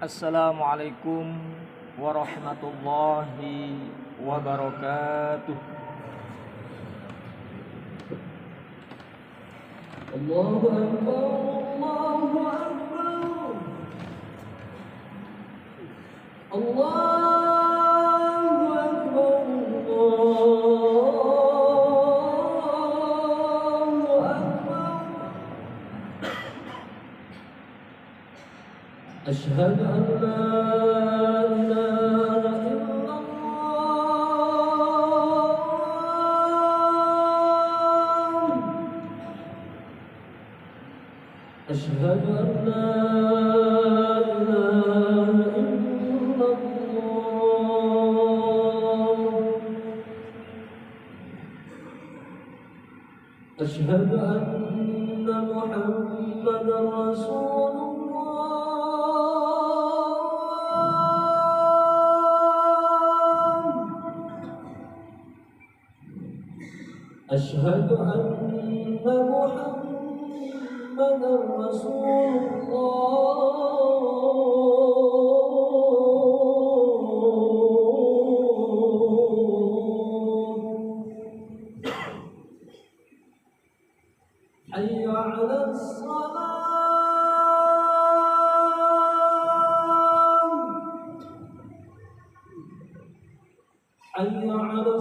Assalamualaikum warahmatullahi wabarakatuh. Allahu Akbar, Allahu Akbar, Allahu Akbar, Allahu Akbar. Asyhadu an la ilaha illallah. أشهد أن لا إله إلا الله. أشهد أن محمدا رسول الله. أشهد أن محمد رسول الله. حي على الصلاة، حي على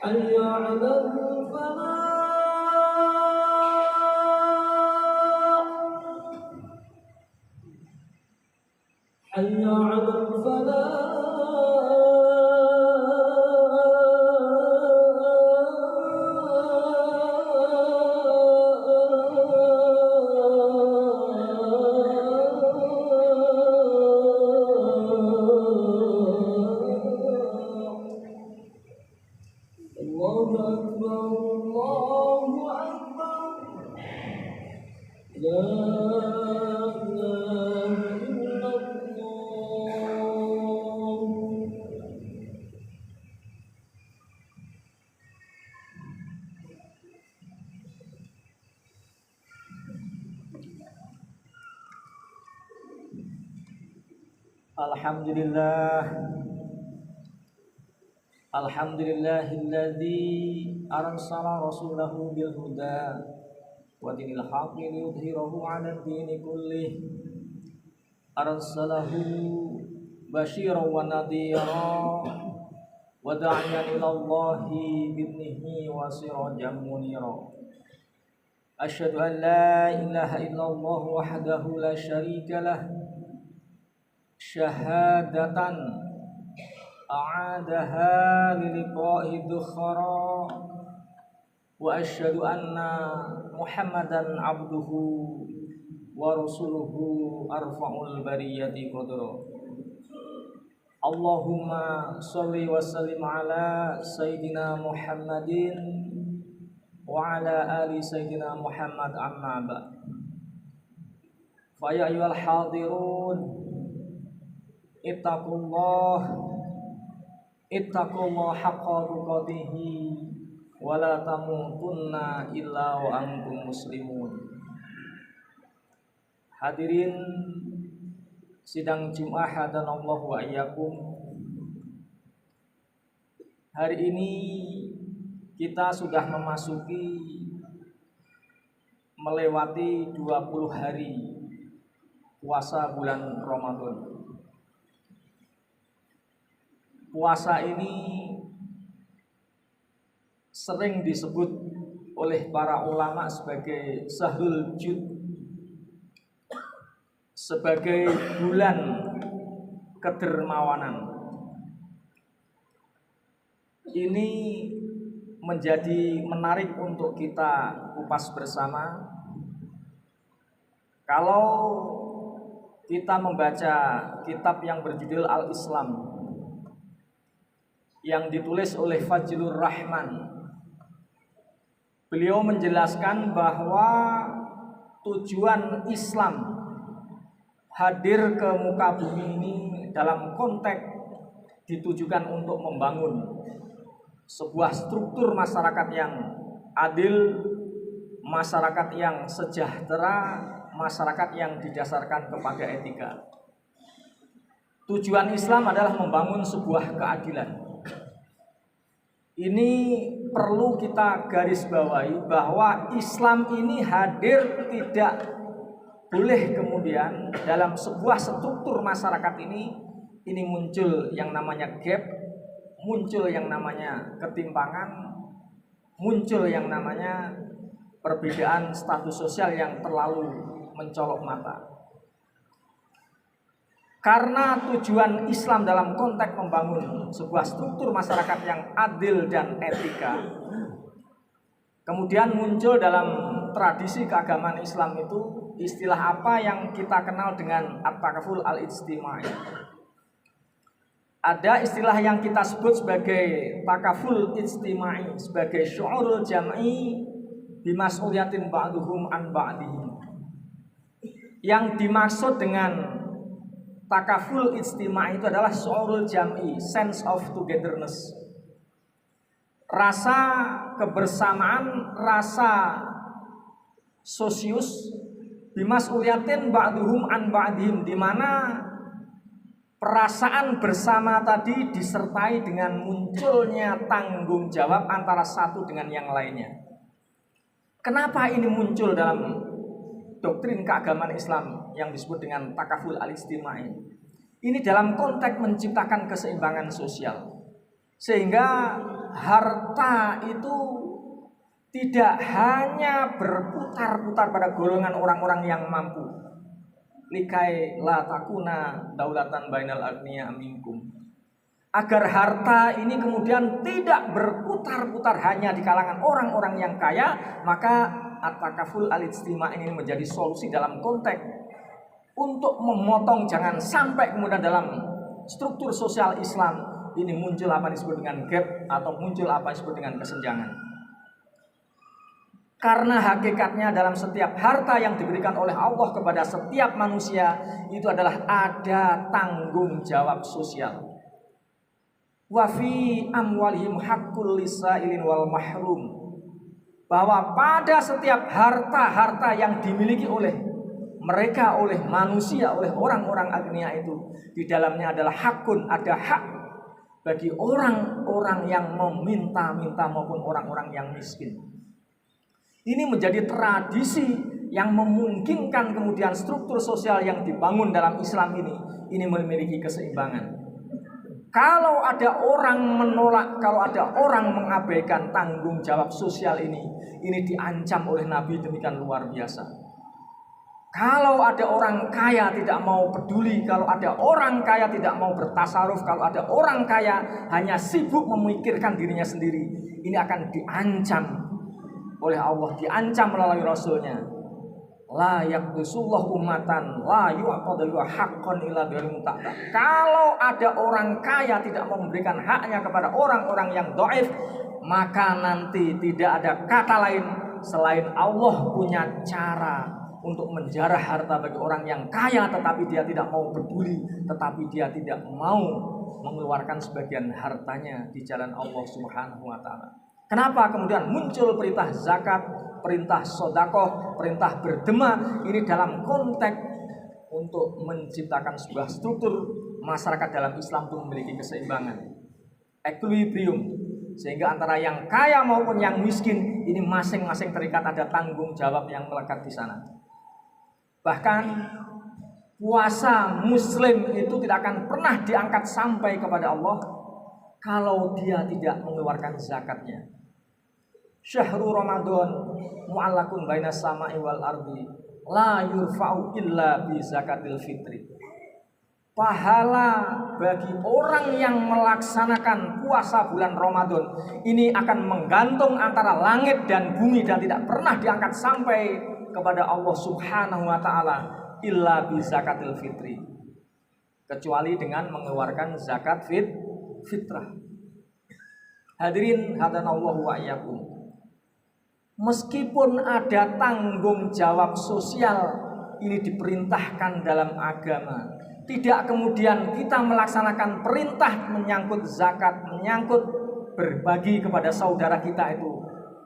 حي على الفلاح، حي على الله أكبر، الله أكبر، لا إله إلا الله. Alhamdulillah. Alhamdulillahilladzi arsala rasulahu bil huda wa dinil haqqi liyudhhirahu 'alad dini kullih. Arsalahu basyiran wa nadhira wa da'iyan ila Allahi bi'idhnihi wa sirajan munira. Asyhadu an la ilaha illallah wahdahu la syarika lah, syahadatan a'adaha liliqa'i dukhara, wa asyhadu anna Muhammadan abduhu wa rasuluhu arfa'ul bariyati qadra. Allahumma sholli wa sallim ala sayyidina Muhammadin wa ala ali sayyidina Muhammad, amma ba'd. Fa ya ayyuhal hadirun, ittaqullah haqqa tuqatih wa la tamutunna illa wa antum muslimun. Hadirin sidang Jumat hadanallah wa iyyakum. Hari ini kita sudah melewati 20 hari puasa bulan Ramadan. Puasa ini sering disebut oleh para ulama sebagai Shahrul Jud, sebagai bulan kedermawanan. Ini menjadi menarik untuk kita kupas bersama. Kalau kita membaca kitab yang berjudul Al-Islam yang ditulis oleh Fajlur Rahman, beliau menjelaskan bahwa tujuan Islam hadir ke muka bumi ini dalam konteks ditujukan untuk membangun sebuah struktur masyarakat yang adil, masyarakat yang sejahtera, masyarakat yang didasarkan kepada etika. Tujuan Islam adalah membangun sebuah keadilan. Ini perlu kita garis bawahi bahwa Islam ini hadir tidak boleh kemudian dalam sebuah struktur masyarakat ini muncul yang namanya gap, muncul yang namanya ketimpangan, muncul yang namanya perbedaan status sosial yang terlalu mencolok mata. Karena tujuan Islam dalam konteks membangun sebuah struktur masyarakat yang adil dan etika, kemudian muncul dalam tradisi keagamaan Islam itu istilah apa yang kita kenal dengan at-takaful al-ijtimai. Ada istilah yang kita sebut sebagai takaful ijtimai, sebagai syu'urul jam'i bimas'uliyatin ba'duhum an ba'dihim. Yang dimaksud dengan takaful ijtimai itu adalah syu'urul jam'i, sense of togetherness. Rasa kebersamaan, rasa sosius bimas'uliyatin ba'duhum an ba'dihim, di mana perasaan bersama tadi disertai dengan munculnya tanggung jawab antara satu dengan yang lainnya. Kenapa ini muncul dalam doktrin keagamaan Islam yang disebut dengan takaful al-ijtimai? Ini dalam konteks menciptakan keseimbangan sosial, sehingga harta itu tidak hanya berputar-putar pada golongan orang-orang yang mampu, likai la takuna daulatan bainal agniya minkum, agar harta ini kemudian tidak berputar-putar hanya di kalangan orang-orang yang kaya. Maka at-takaful al-ijtima ini menjadi solusi dalam konteks untuk memotong jangan sampai kemudian dalam struktur sosial Islam ini muncul apa yang disebut dengan gap atau muncul apa yang disebut dengan kesenjangan. Karena hakikatnya dalam setiap harta yang diberikan oleh Allah kepada setiap manusia itu adalah ada tanggung jawab sosial. Wa fi amwalihim haqqul lisailin wal mahrum, bahwa pada setiap harta-harta yang dimiliki oleh mereka, oleh manusia, oleh orang-orang agnia itu, di dalamnya adalah hakun, ada hak bagi orang-orang yang meminta-minta maupun orang-orang yang miskin. Ini menjadi tradisi yang memungkinkan kemudian struktur sosial yang dibangun dalam Islam ini memiliki keseimbangan. Kalau ada orang menolak, kalau ada orang mengabaikan tanggung jawab sosial ini diancam oleh Nabi demikian luar biasa. Kalau ada orang kaya tidak mau peduli, kalau ada orang kaya tidak mau bertasaruf, kalau ada orang kaya hanya sibuk memikirkan dirinya sendiri, ini akan diancam oleh Allah, diancam melalui Rasulnya. La yaqdusullah ummatan la yu'qadu haqqan illa bil mutaqta. Kalau ada orang kaya tidak mau memberikan haknya kepada orang-orang yang dhaif, maka nanti tidak ada kata lain selain Allah punya cara untuk menjarah harta bagi orang yang kaya, tetapi dia tidak mau peduli, tetapi dia tidak mau mengeluarkan sebagian hartanya di jalan Allah Subhanahu wa taala. Kenapa kemudian muncul perintah zakat, perintah sedekah, perintah berdema ini dalam konteks untuk menciptakan sebuah struktur masyarakat dalam Islam itu memiliki keseimbangan, equilibrium, sehingga antara yang kaya maupun yang miskin ini masing-masing terikat, ada tanggung jawab yang melekat di sana. Bahkan puasa Muslim itu tidak akan pernah diangkat sampai kepada Allah kalau dia tidak mengeluarkan zakatnya. Syahrul Ramadan mu'allakun bainas sama'i wal ardi la yurfa'u illa bi zakatil fitri. Pahala bagi orang yang melaksanakan puasa bulan Ramadan ini akan menggantung antara langit dan bumi dan tidak pernah diangkat sampai kepada Allah Subhanahu wa taala illa bi zakatil fitri, kecuali dengan mengeluarkan zakat fitrah. Hadirin hadanallahu wa iyyakum. Meskipun ada tanggung jawab sosial, ini diperintahkan dalam agama. Tidak kemudian kita melaksanakan perintah menyangkut zakat, menyangkut berbagi kepada saudara kita itu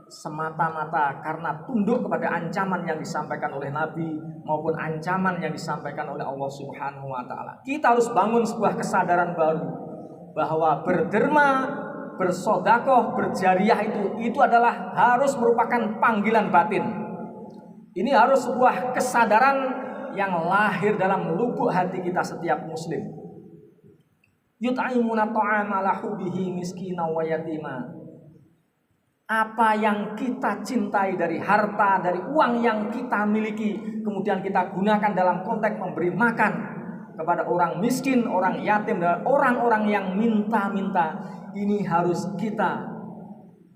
semata-mata karena tunduk kepada ancaman yang disampaikan oleh Nabi maupun ancaman yang disampaikan oleh Allah Subhanahu wa taala. Kita harus bangun sebuah kesadaran baru bahwa berderma, bersodakoh, berjariah itu adalah harus merupakan panggilan batin. Ini harus sebuah kesadaran yang lahir dalam lubuk hati kita setiap muslim. Yut'imuna ta'ama ala hubbihi miskina wa yatima. Apa yang kita cintai dari harta, dari uang yang kita miliki, kemudian kita gunakan dalam konteks memberi makan kepada orang miskin, orang yatim, dan orang-orang yang minta-minta. Ini harus kita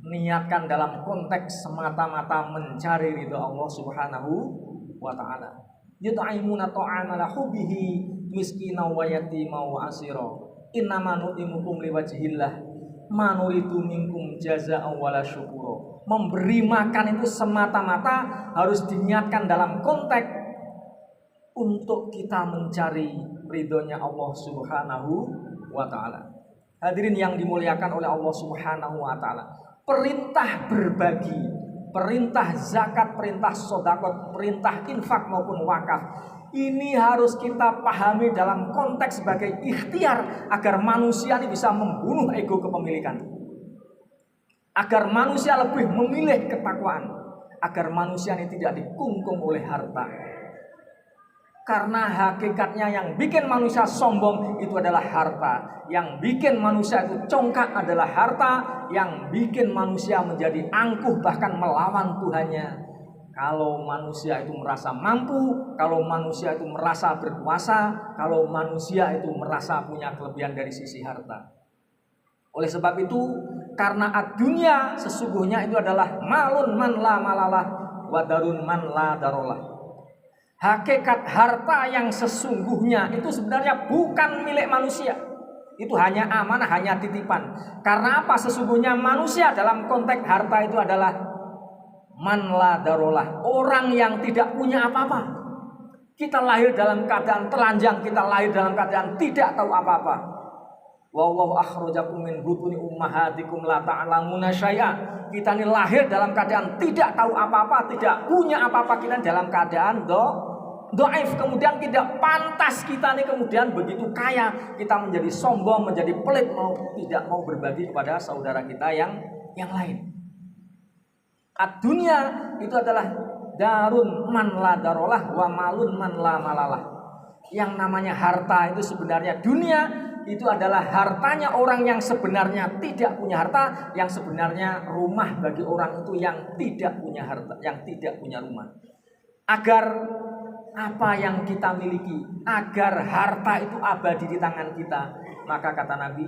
niatkan dalam konteks semata-mata mencari ridha Allah Subhanahu wa taala. Yut'imuna ta'ama ala hubbihi miskina wa yatima wa asira. Innama nutimukum liwajhillah ma nuridu minkum jazaa'an wala syukura. Memberi makan itu semata-mata harus diniatkan dalam konteks untuk kita mencari ridhonya Allah Subhanahu wa taala. Hadirin yang dimuliakan oleh Allah Subhanahu wa taala, perintah berbagi, perintah zakat, perintah sedekah, perintah infak maupun wakaf, ini harus kita pahami dalam konteks sebagai ikhtiar agar manusia ini bisa membunuh ego kepemilikan, agar manusia lebih memilih ketakwaan, agar manusia ini tidak dikungkung oleh harta. Karena hakikatnya yang bikin manusia sombong itu adalah harta. Yang bikin manusia itu congkak adalah harta. Yang bikin manusia menjadi angkuh bahkan melawan Tuhannya. Kalau manusia itu merasa mampu, kalau manusia itu merasa berkuasa, kalau manusia itu merasa punya kelebihan dari sisi harta. Oleh sebab itu, karena ad-dunya sesungguhnya itu adalah malun man la malalah wa darun man la darolah. Hakikat harta yang sesungguhnya itu sebenarnya bukan milik manusia. Itu hanya amanah, hanya titipan. Karena apa? Sesungguhnya manusia dalam konteks harta itu adalah man la darolah, orang yang tidak punya apa-apa. Kita lahir dalam keadaan telanjang, kita lahir dalam keadaan tidak tahu apa-apa. Wallahu akhrajakum min butuni ummahatikum la ta'lamuna syai'a. Kita ini lahir dalam keadaan tidak tahu apa-apa, tidak punya apa-apa, kita dalam keadaan dhaif, kemudian tidak pantas kita nih kemudian begitu kaya kita menjadi sombong, menjadi pelit, tidak mau berbagi kepada saudara kita yang lain. Ad-dunya itu adalah darun man la darolah wa malun man la malalah. Yang namanya harta itu sebenarnya dunia itu adalah hartanya orang yang sebenarnya tidak punya harta, yang sebenarnya rumah bagi orang itu yang tidak punya harta, yang tidak punya rumah. Agar apa yang kita miliki, agar harta itu abadi di tangan kita, maka kata Nabi,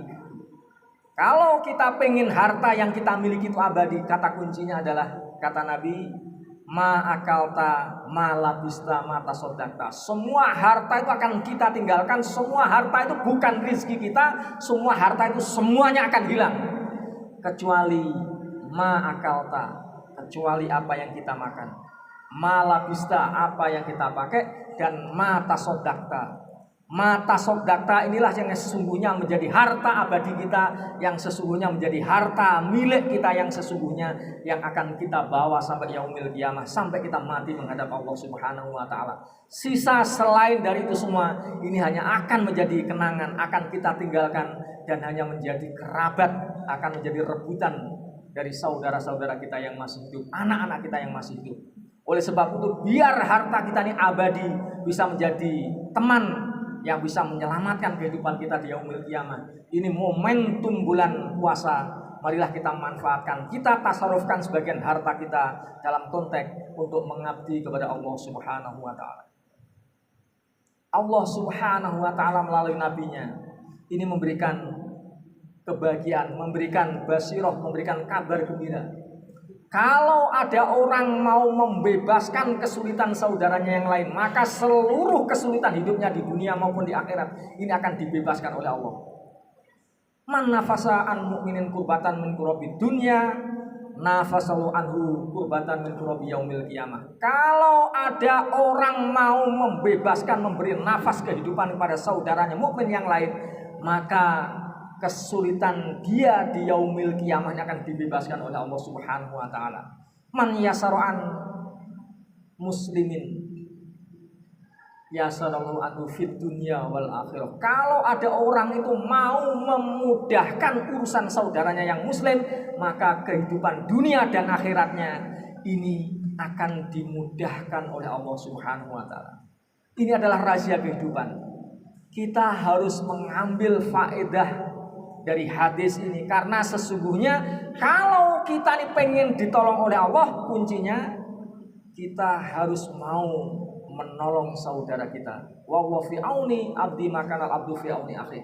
kalau kita pengen harta yang kita miliki itu abadi, kata kuncinya adalah, kata Nabi, ma akalta, ma labista, ma tasodakta. Semua harta itu akan kita tinggalkan, semua harta itu bukan rezeki kita, semua harta itu semuanya akan hilang. Kecuali ma akalta, kecuali apa yang kita makan. Malabista, apa yang kita pakai, dan mata sodakta. Mata sodakta inilah yang sesungguhnya menjadi harta abadi kita, yang sesungguhnya menjadi harta milik kita, yang sesungguhnya yang akan kita bawa sampai yaumil qiyamah, sampai kita mati menghadap Allah Subhanahu wa taala. Sisa selain dari itu semua ini hanya akan menjadi kenangan, akan kita tinggalkan, dan hanya menjadi kerabat, akan menjadi rebutan dari saudara-saudara kita yang masih hidup, anak-anak kita yang masih hidup. Oleh sebab itu, biar harta kita ini abadi, bisa menjadi teman yang bisa menyelamatkan kehidupan kita di yaumil qiyamah. Ini momentum bulan puasa, marilah kita manfaatkan, kita tasarufkan sebagian harta kita dalam konteks untuk mengabdi kepada Allah Subhanahu wa taala. Allah Subhanahu wa taala melalui nabinya ini memberikan kebahagiaan, memberikan basirah, memberikan kabar gembira. Kalau ada orang mau membebaskan kesulitan saudaranya yang lain, maka seluruh kesulitan hidupnya di dunia maupun di akhirat ini akan dibebaskan oleh Allah. Man nafasa an mu'minin kurbatan min kurabi dunya nafasalu anhu kurbatan min kurabi yaumil qiyamah. Kalau ada orang mau membebaskan, memberi nafas kehidupan kepada saudaranya mukmin yang lain, maka kesulitan dia di yaumil qiyamahnya akan dibebaskan oleh Allah Subhanahu wa taala. Man yasaru'an muslimin yasarallahu anhu fid dunya wal akhirah. Kalau ada orang itu mau memudahkan urusan saudaranya yang muslim, maka kehidupan dunia dan akhiratnya ini akan dimudahkan oleh Allah Subhanahu wa taala. Ini adalah rahasia kehidupan. Kita harus mengambil faedah dari hadis ini, karena sesungguhnya kalau kita ini pengen ditolong oleh Allah, kuncinya kita harus mau menolong saudara kita. Wallahu fi auni abdi makanal abdu fi auni akhi.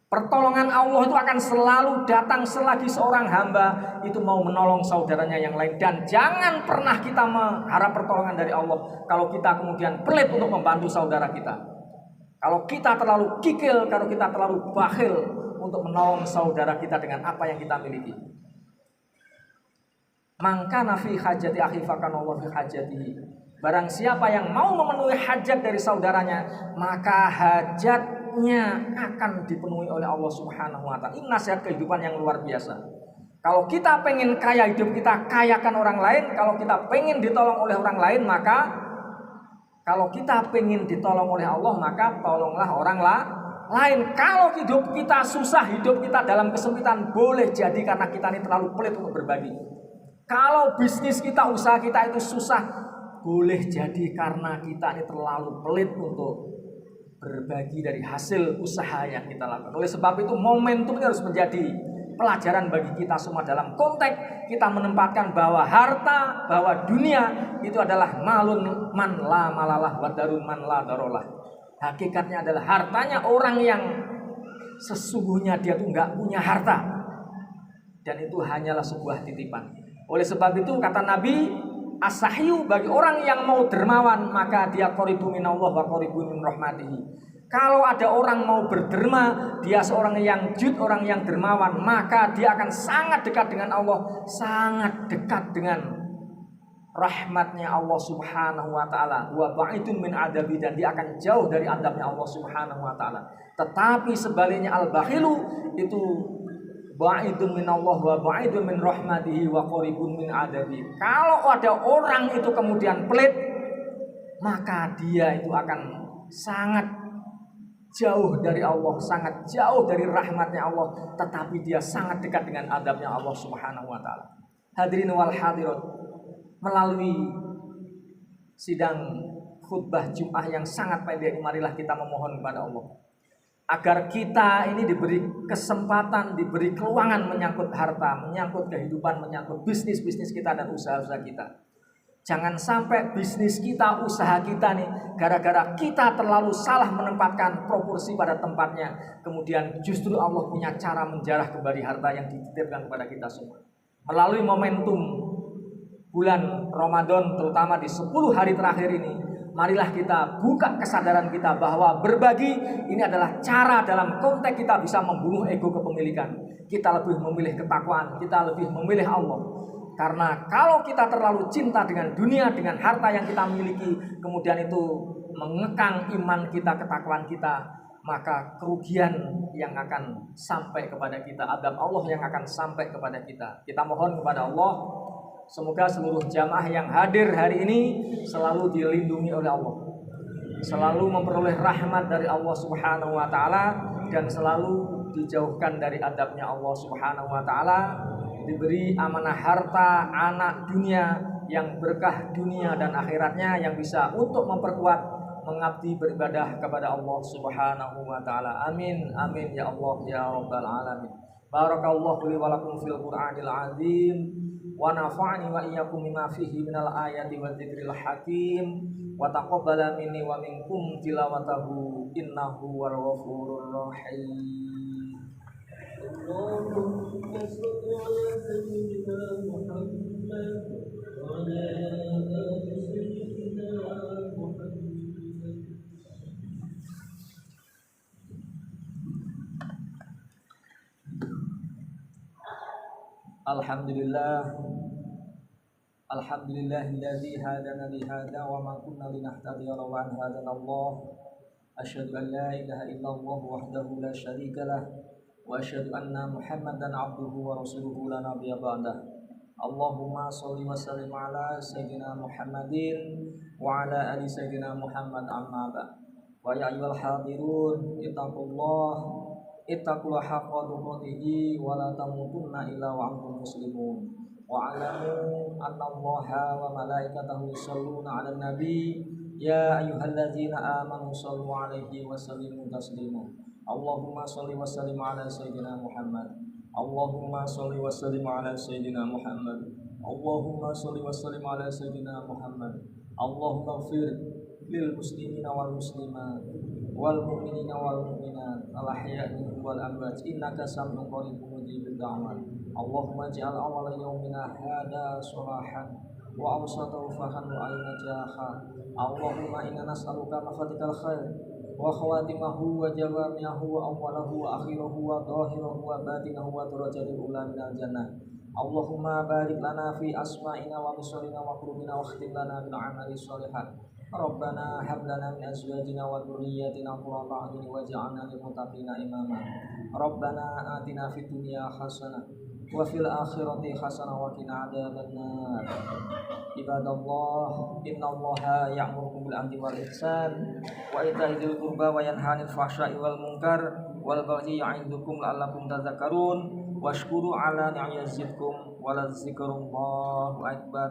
Pertolongan Allah itu akan selalu datang selagi seorang hamba itu mau menolong saudaranya yang lain. Dan jangan pernah kita mengharap pertolongan dari Allah kalau kita kemudian pelit untuk membantu saudara kita. Kalau kita terlalu kikil, kalau kita terlalu bakhil untuk menolong saudara kita dengan apa yang kita miliki. Maka nafi hajati akhi fakana Allah fi hajatihi. Barang siapa yang mau memenuhi hajat dari saudaranya, maka hajatnya akan dipenuhi oleh Allah Subhanahu wa taala. Ini nasihat kehidupan yang luar biasa. Kalau kita pengen kaya hidup kita, kayakan orang lain. Kalau kita pengen ditolong oleh orang lain, maka kalau kita pengen ditolong oleh Allah, maka tolonglah orang lain. Kalau hidup kita susah, hidup kita dalam kesempitan, boleh jadi karena kita ini terlalu pelit untuk berbagi. Kalau bisnis kita, usaha kita itu susah, boleh jadi karena kita ini terlalu pelit untuk berbagi dari hasil usaha yang kita lakukan. Oleh sebab itu momentum ini harus menjadi pelajaran bagi kita semua dalam konteks kita menempatkan bahwa harta, bahwa dunia itu adalah malun man la malalah wa darun man la darolah. Hakikatnya adalah hartanya orang yang sesungguhnya dia tuh nggak punya harta, dan itu hanyalah sebuah titipan. Oleh sebab itu kata Nabi, as-sahyu bagi orang yang mau dermawan, maka dia qaribu minallah wa qaribu min rahmatihi. Kalau ada orang mau berderma, dia seorang yang jud, orang yang dermawan, maka dia akan sangat dekat dengan Allah, sangat dekat dengan rahmatnya Allah Subhanahu wa taala. Wa ba'idun min adabi, dan dia akan jauh dari adabnya Allah Subhanahu wa taala. Tetapi sebaliknya al-bakhilu itu ba'idun minallah wa ba'idun min rahmatihi wa qaribun min adabi. Kalau ada orang itu kemudian pelit, maka dia itu akan sangat jauh dari Allah, sangat jauh dari rahmatnya Allah, tetapi dia sangat dekat dengan adabnya Allah Subhanahu wa taala. Hadirin wal hadirat, melalui sidang khutbah Jumat yang sangat pendek, marilah kita memohon kepada Allah agar kita ini diberi kesempatan, diberi keluangan menyangkut harta, menyangkut kehidupan, menyangkut bisnis-bisnis kita dan usaha-usaha kita. Jangan sampai bisnis kita, usaha kita nih, gara-gara kita terlalu salah menempatkan proporsi pada tempatnya, kemudian justru Allah punya cara menjarah kembali harta yang dititipkan kepada kita semua. Melalui momentum bulan Ramadan, terutama di 10 hari terakhir ini, marilah kita buka kesadaran kita bahwa berbagi ini adalah cara dalam konteks kita bisa membunuh ego kepemilikan. Kita lebih memilih ketakwaan, kita lebih memilih Allah. Karena kalau kita terlalu cinta dengan dunia, dengan harta yang kita miliki, kemudian itu mengekang iman kita, ketakwaan kita, maka kerugian yang akan sampai kepada kita, adab Allah yang akan sampai kepada kita. Kita mohon kepada Allah, semoga seluruh jamaah yang hadir hari ini selalu dilindungi oleh Allah, selalu memperoleh rahmat dari Allah Subhanahu wa taala, dan selalu dijauhkan dari adabnya Allah Subhanahu wa taala, diberi amanah harta, anak dunia yang berkah dunia dan akhiratnya, yang bisa untuk memperkuat mengabdi beribadah kepada Allah Subhanahu wa taala. Amin amin ya Allah ya rabbal alamin. Barakallahu li wa lakum fil Qur'anil azim wa nafa'ani wa iyyakum bima fihi minal ayati wa dzikril hakim wa taqabbala minni wa minkum tilawatahu innahu wal ghafurur rahim. اللهم صل على سيدنا محمد وعلى آل سيدنا محمد. Alhamdulillah, Alhamdulillahilladzi hadana li hadza wa ma kunna linahtadiya lawla an hadana Allah. Asyhadu an la ilaha illallah wahdahu la syarika lah wa asyhadu anna Muhammadan abduhu wa rasuluhu la nabiyya ba'dah. Allahumma shalli wa sallim ala sayyidina Muhammadin wa ala ali sayyidina Muhammad amma ba'd. Wa ya ayyuhal hadirun ittaqullaha haqqa tuqatih wa la tamutunna illa wa antum muslimun. Wa alamu annallaha wa malaikatahu yusholluna 'alan nabi ya ayyuhalladzina amanu shallu 'alaihi wa sallimu taslima. Allahumma shalli wa sallim ala sayyidina Muhammad. Allahumma shalli wa sallim ala sayyidina Muhammad. Allahumma shalli wa sallim ala sayyidina Muhammad. Allahumma ighfir lil muslimina wal muslimat wal mu'minina wal mu'minat al ahya'i minhum wal amwat innaka sami'un qaribun mujibud da'wat. Allahumma ij'al awwala yawmina hada salahan wa awsatahu fahan wa najaha. Allahumma inna nas'aluka mafatihal khair wa khawatimahu wa jawami'ahu wa awwalahu wa akhirahu wa dhahirahu wa batinahu wa darajatil ula minal jannah. Allahumma barik lana fi asma'ina wa misalina wa qulubina wa khtim lana bil amali sholihat. Rabbana hab lana min azwajina wa dhurriyyatina qurrata a'yun waj'alna lil muttaqina imama. Rabbana atina fid dunya hasanah wa fil akhirati hasanah wa qina adzabannar. Ibadallah, innallaha ya'murukum bil 'adli wal ihsan wa ita'i dzil qurba wa yanha 'anil fahsya'i wal munkar wal baghi ya'idzukum la'allakum tadhakkarun washkuru 'ala ni'mati yazidkum wa la dzikrullahi akbar.